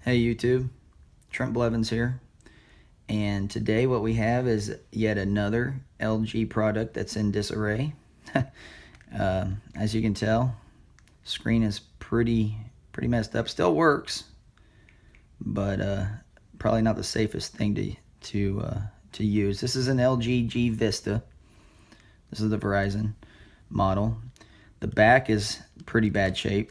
Hey YouTube, Trent Blevins here, and today what we have is yet another LG product that's in disarray. As you can tell, screen is pretty messed up. Still works, but probably not the safest thing to use. This is an LG G Vista. This is the Verizon model. The back is pretty bad shape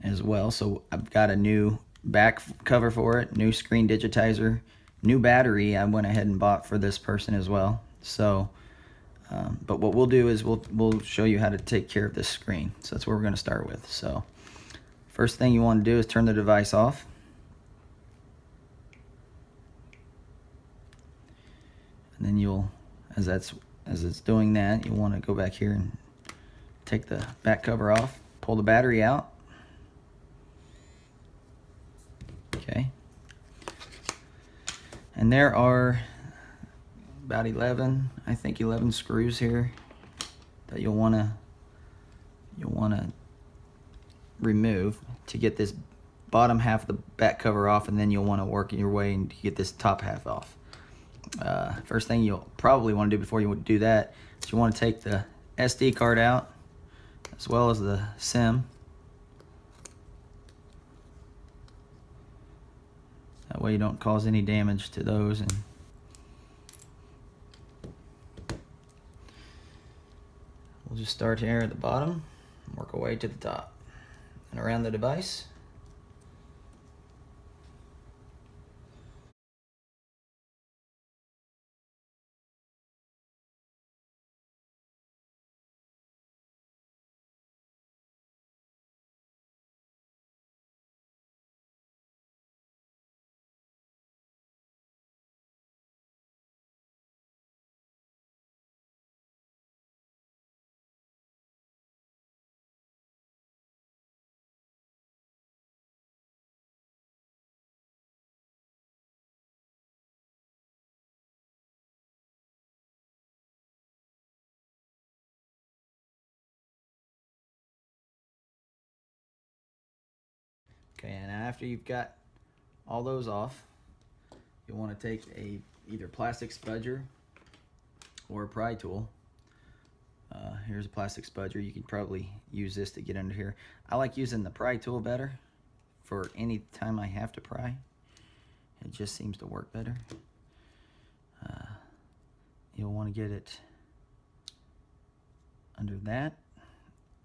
as well, so I've got a new back cover for it, new screen digitizer, new battery I went ahead and bought for this person as well. So but what we'll do is we'll show you how to take care of this screen. So that's what we're going to start with. So first thing you want to do is turn the device off. And then you'll, as it's doing that, you'll want to go back here and take the back cover off, pull the battery out. Okay. And there are about 11 screws here that you'll want to remove to get this bottom half of the back cover off, and then you'll want to work your way and get this top half off. First thing you'll probably want to do before you do that is you want to take the SD card out as well as the SIM. That way you don't cause any damage to those. And we'll just start here at the bottom and work our way to the top and around the device. Okay, and after you've got all those off, you'll want to take either plastic spudger or a pry tool. Here's a plastic spudger. You can probably use this to get under here. I like using the pry tool better for any time I have to pry. It just seems to work better. You'll want to get it under that,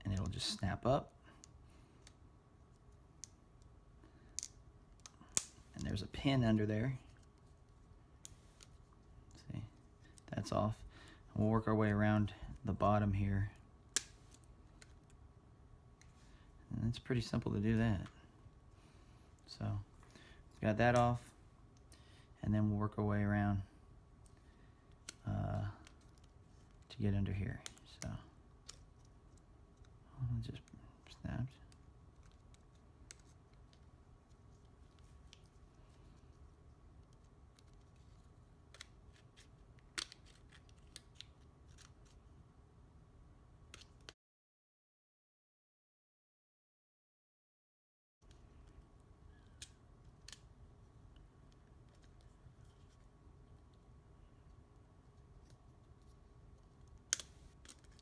and it'll just snap up. And there's a pin under there. See, that's off. And we'll work our way around the bottom here. And it's pretty simple to do that. So, got that off. And then we'll work our way around to get under here. So, just snapped.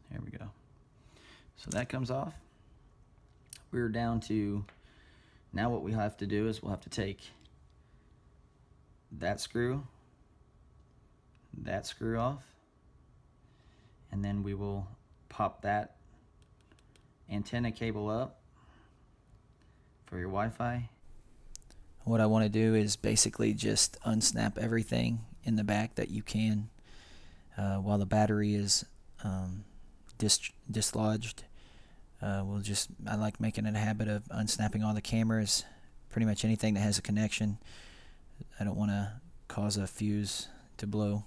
There we go. So that comes off. We're down to, now what we have to do is we'll have to take that screw off, and then we will pop that antenna cable up for your Wi-Fi. What I want to do is basically just unsnap everything in the back that you can while the battery is dislodged. I like making it a habit of unsnapping all the cameras, pretty much anything that has a connection. I don't want to cause a fuse to blow.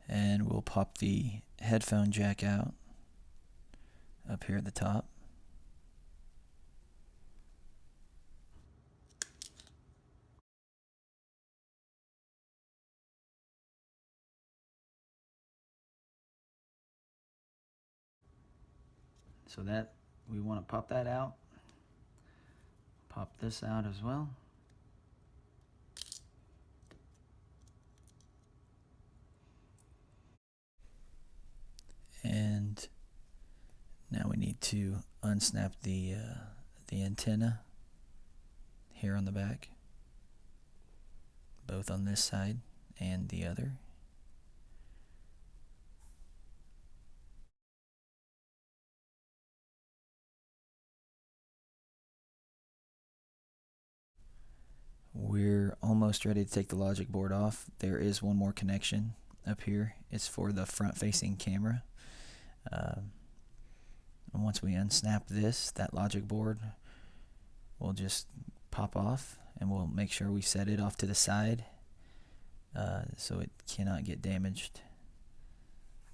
And we'll pop the headphone jack out up here at the top. So that we want to pop that out. Pop this out as well. And now we need to unsnap the antenna here on the back, both on this side and the other. We're almost ready to take the logic board off. There is one more connection up here. It's for the front-facing camera. And once we unsnap this, that logic board will just pop off, and we'll make sure we set it off to the side so it cannot get damaged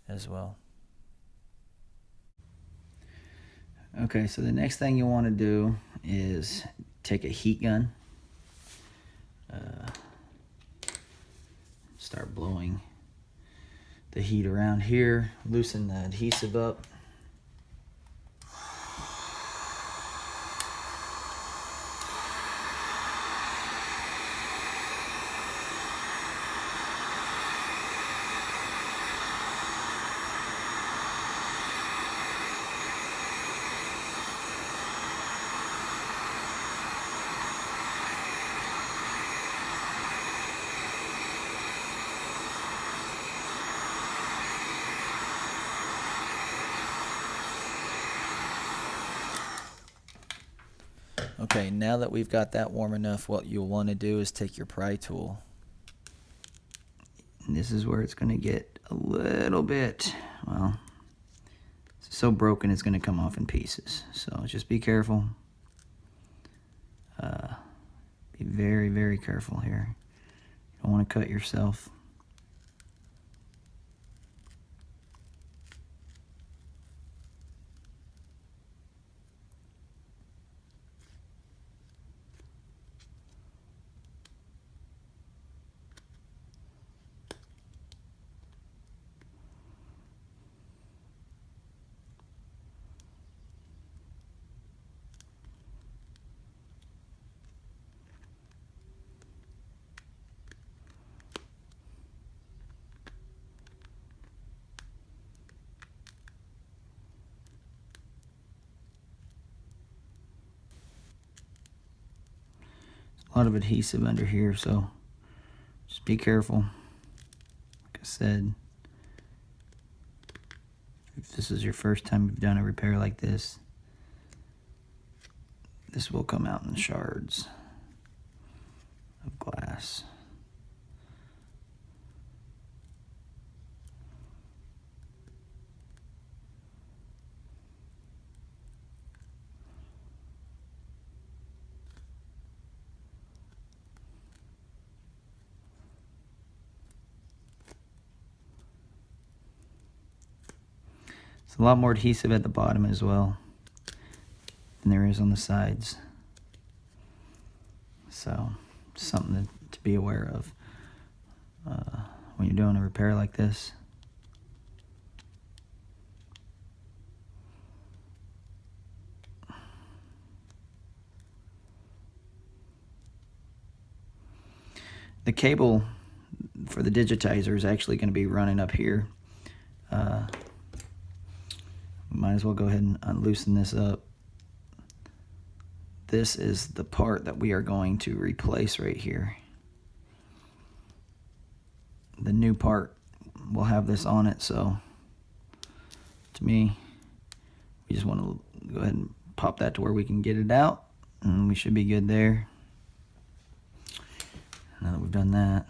as well. Okay, so the next thing you want to do is take a heat gun. Start blowing the heat around here, loosen the adhesive up. Okay, now that we've got that warm enough, what you'll want to do is take your pry tool. And this is where it's going to get a little bit, well, it's so broken it's going to come off in pieces. So just be careful. Be very, very careful here. You don't want to cut yourself. A lot of adhesive under here, so just be careful. Like I said, if this is your first time you've done a repair like this, this will come out in shards of glass. There's a lot more adhesive at the bottom as well than there is on the sides. So, something to be aware of when you're doing a repair like this. The cable for the digitizer is actually going to be running up here. Might as well go ahead and unloosen this up. This is the part that we are going to replace right here. The new part will have this on it, so to me, we just want to go ahead and pop that to where we can get it out, and we should be good there. Now that we've done that,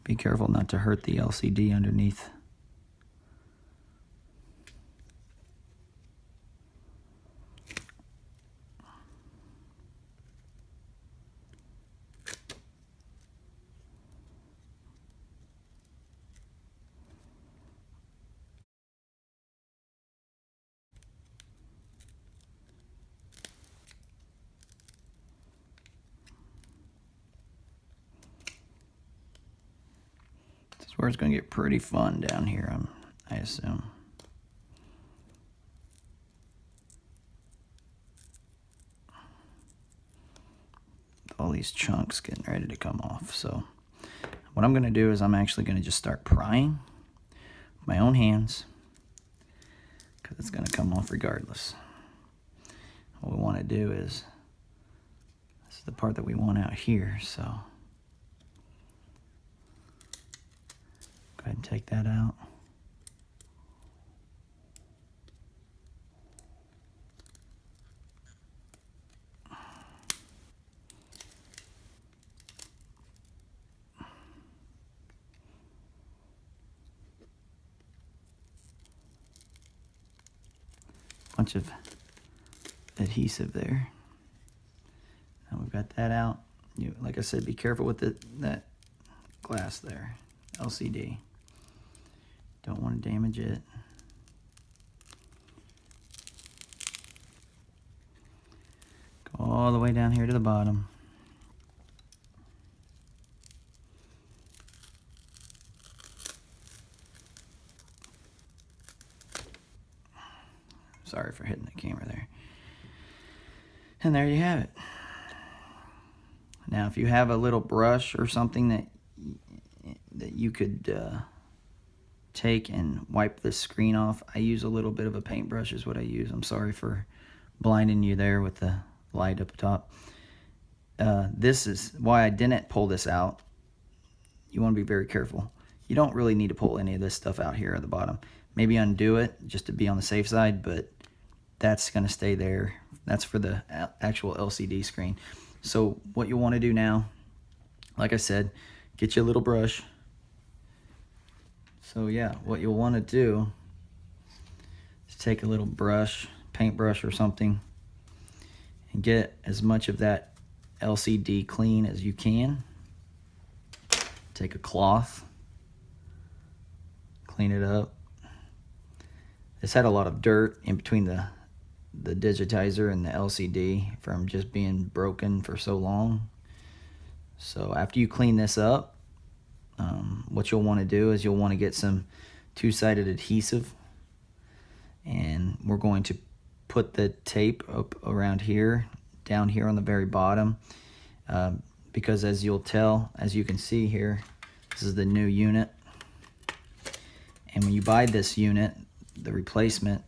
Be careful not to hurt the LCD underneath. This is where it's going to get pretty fun down here, I assume. All these chunks getting ready to come off. So what I'm going to do is I'm actually going to just start prying with my own hands, because it's going to come off regardless. What we want to do is, this is the part that we want out here, so go ahead and take that out. Bunch of adhesive there. Now we've got that out. Like I said, be careful with that glass there, LCD. Don't want to damage it. Go all the way down here to the bottom. Sorry for hitting the camera there. And there you have it. Now, if you have a little brush or something that you could take and wipe this screen off, I use a little bit of a paintbrush is what I use. I'm sorry for blinding you there with the light up top. This is why I didn't pull this out. You want to be very careful. You don't really need to pull any of this stuff out here at the bottom. Maybe undo it just to be on the safe side, but that's going to stay there. That's for the actual LCD screen. So what you want to do now, like I said, get you a little brush. So yeah, what you'll want to do is take a little brush, paintbrush or something, and get as much of that LCD clean as you can. Take a cloth, clean it up. This had a lot of dirt in between the digitizer and the LCD from just being broken for so long. So after you clean this up, what you'll want to do is you'll want to get some two-sided adhesive, and we're going to put the tape up around here, down here on the very bottom, because as you'll tell, as you can see here, this is the new unit, and when you buy this unit, the replacement,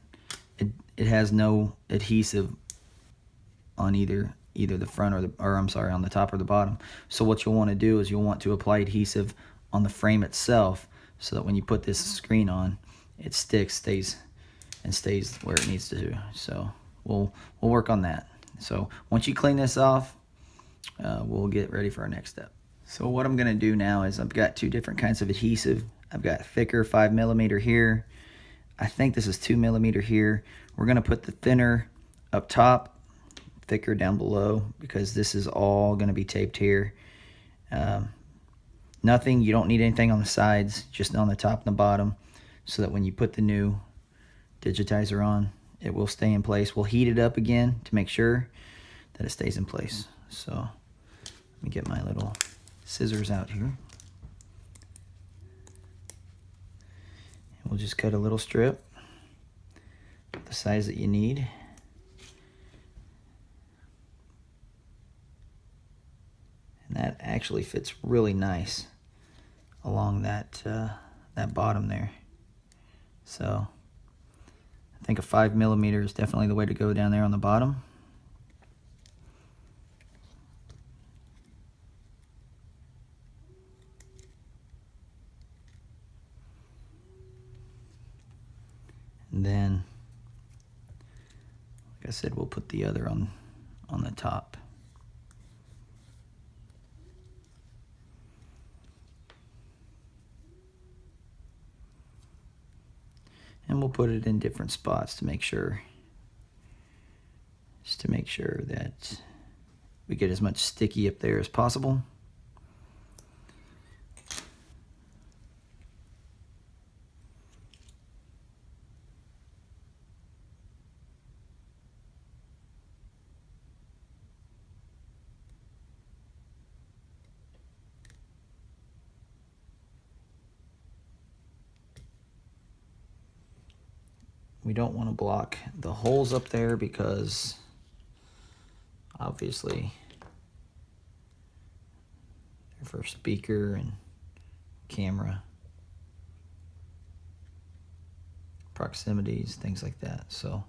it has no adhesive on either the front on the top or the bottom. So what you'll want to do is you'll want to apply adhesive on the frame itself, so that when you put this screen on, it stays where it needs to. So we'll work on that. So once you clean this off, we'll get ready for our next step. So what I'm going to do now is I've got two different kinds of adhesive. I've got thicker 5mm here. I think this is 2mm here. We're going to put the thinner up top, thicker down below, because this is all going to be taped here. Nothing, you don't need anything on the sides, just on the top and the bottom, so that when you put the new digitizer on, it will stay in place. We'll heat it up again to make sure that it stays in place. So let me get my little scissors out here. We'll just cut a little strip, the size that you need. And that actually fits really nice along that bottom there. So I think a 5mm is definitely the way to go down there on the bottom. And then, like I said, we'll put the other on the top. And we'll put it in different spots to make sure, that we get as much sticky up there as possible. We don't want to block the holes up there because obviously they're for speaker and camera proximities, things like that. So we'll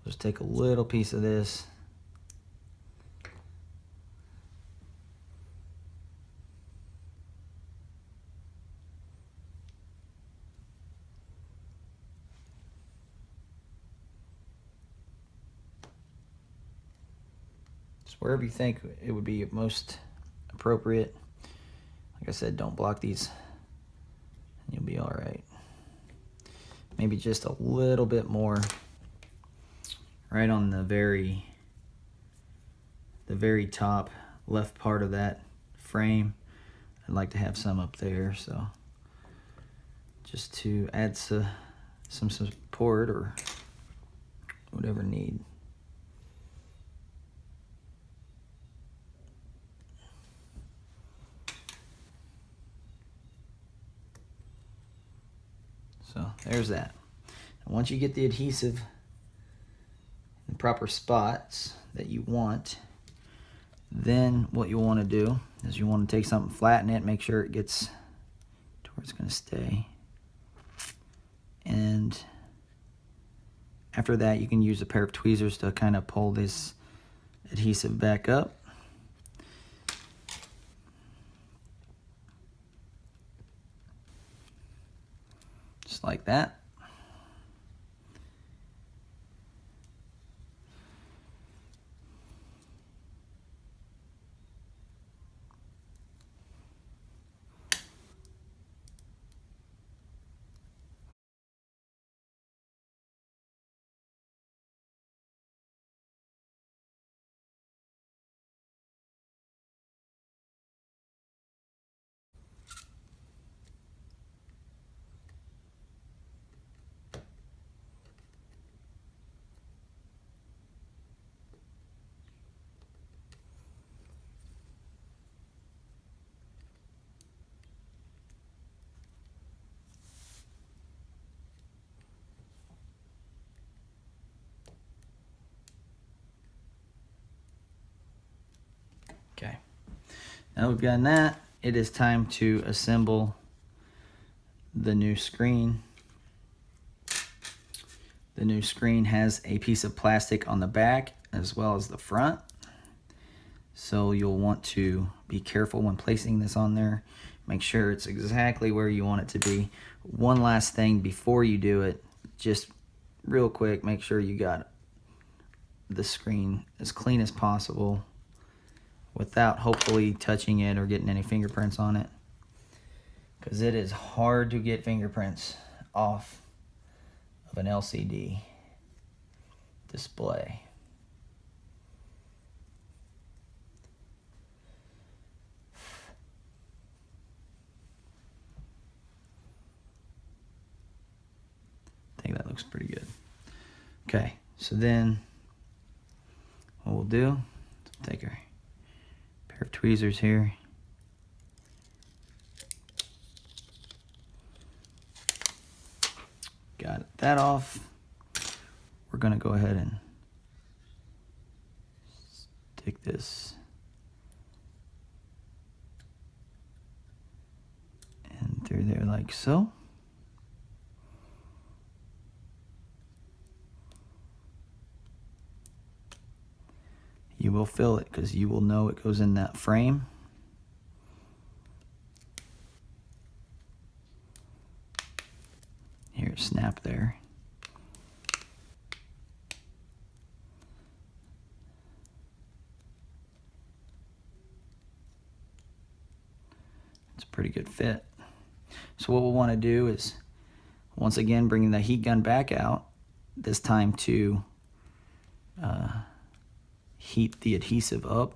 just take a little piece of this. Wherever you think it would be most appropriate. Like I said, don't block these and you'll be all right. Maybe just a little bit more right on the very top left part of that frame. I'd like to have some up there, so just to add some support or whatever need. So there's that. And once you get the adhesive in the proper spots that you want, then what you want to do is you want to take something, flatten it, make sure it gets to where it's going to stay. And after that, you can use a pair of tweezers to kind of pull this adhesive back up. Just like that. Okay, now we've done that, it is time to assemble the new screen. The new screen has a piece of plastic on the back as well as the front. So you'll want to be careful when placing this on there. Make sure it's exactly where you want it to be. One last thing before you do it, just real quick, make sure you got the screen as clean as possible without hopefully touching it or getting any fingerprints on it, because it is hard to get fingerprints off of an LCD display. I think that looks pretty good. Okay, so then what we'll do, take our pair of tweezers here. Got that off. We're gonna go ahead and stick this in through there like so. You will feel it because you will know it goes in that frame. Here, snap there. It's a pretty good fit. So what we'll want to do is Once again, bringing the heat gun back out, this time to heat the adhesive up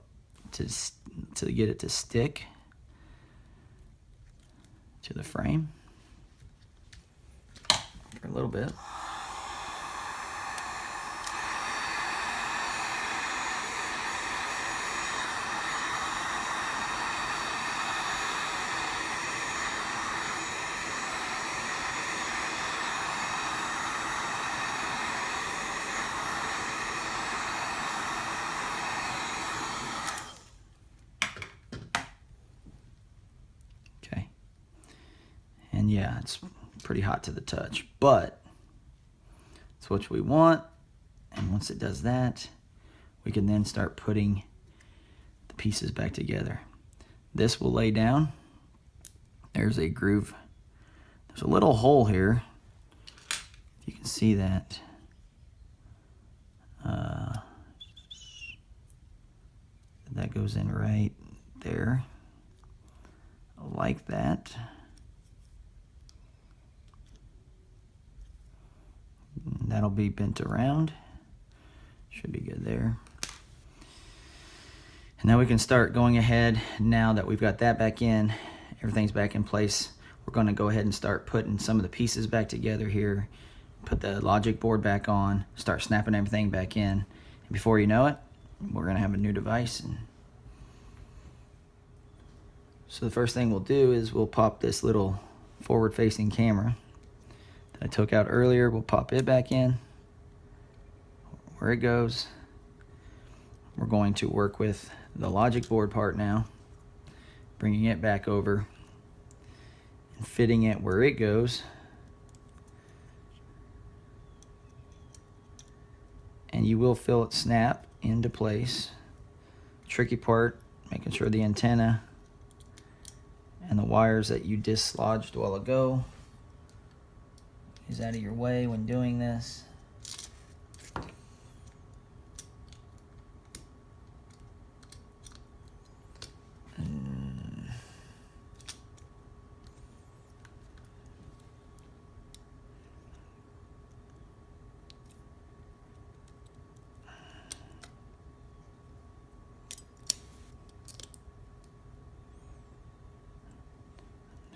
to get it to stick to the frame for a little bit. And yeah, it's pretty hot to the touch, but it's what we want. And once it does that, we can then start putting the pieces back together. This will lay down. There's a groove. There's a little hole here. You can see that. That goes in right there, like that. That'll be bent around. Should be good there. And now we can start going ahead. Now that we've got that back in, everything's back in place, we're going to go ahead and start putting some of the pieces back together here. Put the logic board back on, start snapping everything back in. And before you know it, we're going to have a new device. And so the first thing we'll do is we'll pop this little forward-facing camera I took out earlier. We'll pop it back in where it goes. We're going to work with the logic board part now, bringing it back over and fitting it where it goes. And you will feel it snap into place. Tricky part, making sure the antenna and the wires that you dislodged a while ago is out of your way when doing this.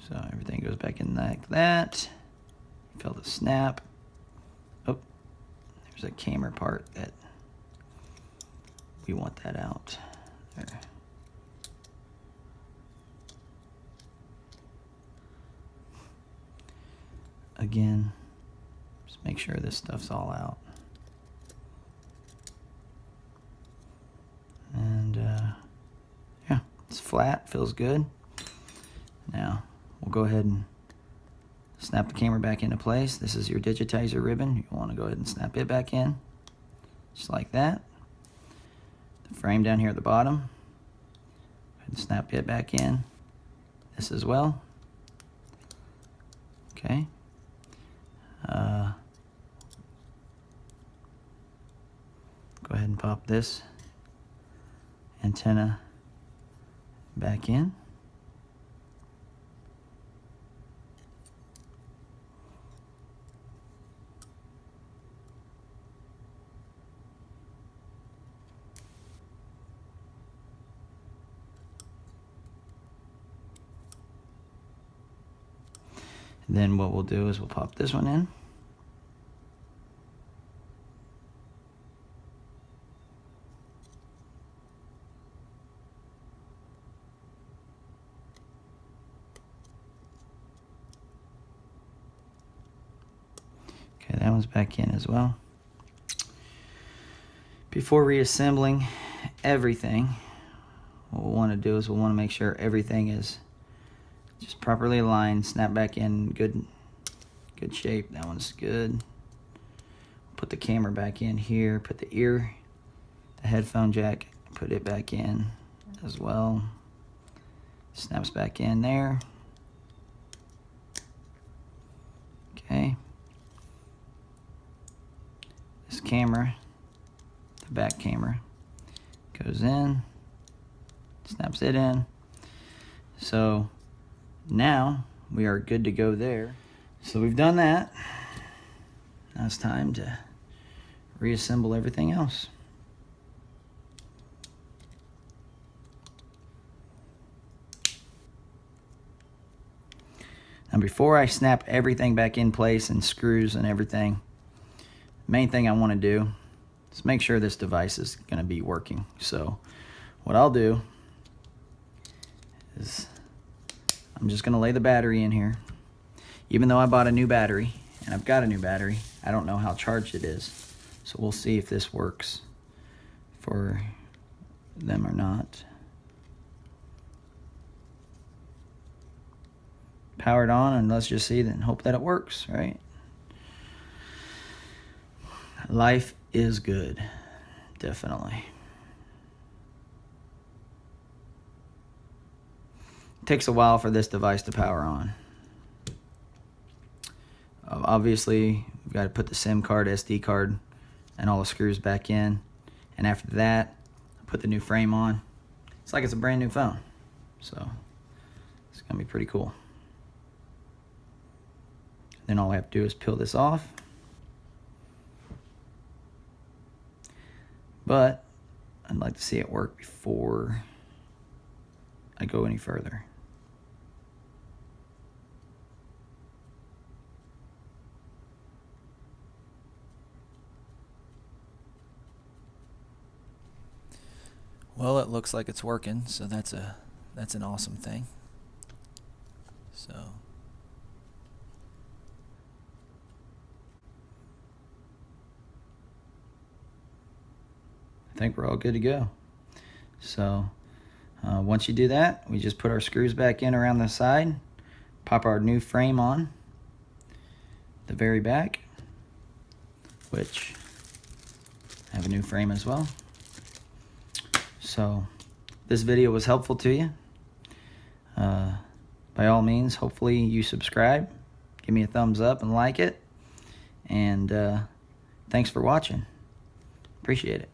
So everything goes back in like that. Feel the snap. Oh, there's a camera part that we want that out. There. Again, just make sure this stuff's all out. And yeah, it's flat, feels good. Now, we'll go ahead and snap the camera back into place. This is your digitizer ribbon. You want to go ahead and snap it back in, just like that. The frame down here at the bottom, go ahead and snap it back in. This as well. Okay. Go ahead and pop this antenna back in. Then what we'll do is we'll pop this one in. Okay, that one's back in as well. Before reassembling everything, what we'll want to do is we'll want to make sure everything is just properly aligned, snap back in good shape. That one's good. Put the camera back in here, put the headphone jack, put it back in as well. Snaps back in there. Okay. This camera, the back camera, goes in, snaps it in. So now we are good to go there. So we've done that. Now it's time to reassemble everything else. Now before I snap everything back in place and screws and everything, the main thing I want to do is make sure this device is going to be working. So what I'll do is I'm just going to lay the battery in here. Even though I bought a new battery, and I've got a new battery, I don't know how charged it is. So we'll see if this works for them or not. Powered on, and let's just see and hope that it works, right? Life is good, definitely. It takes a while for this device to power on. Obviously, we've got to put the SIM card, SD card, and all the screws back in. And after that, put the new frame on. It's like it's a brand new phone. So it's gonna be pretty cool. Then all I have to do is peel this off. But I'd like to see it work before I go any further. Well, it looks like it's working, so that's an awesome thing. So I think we're all good to go. So once you do that, we just put our screws back in around the side, pop our new frame on the very back, which I have a new frame as well. So this video was helpful to you. By all means, hopefully you subscribe, give me a thumbs up and like it, and thanks for watching. Appreciate it.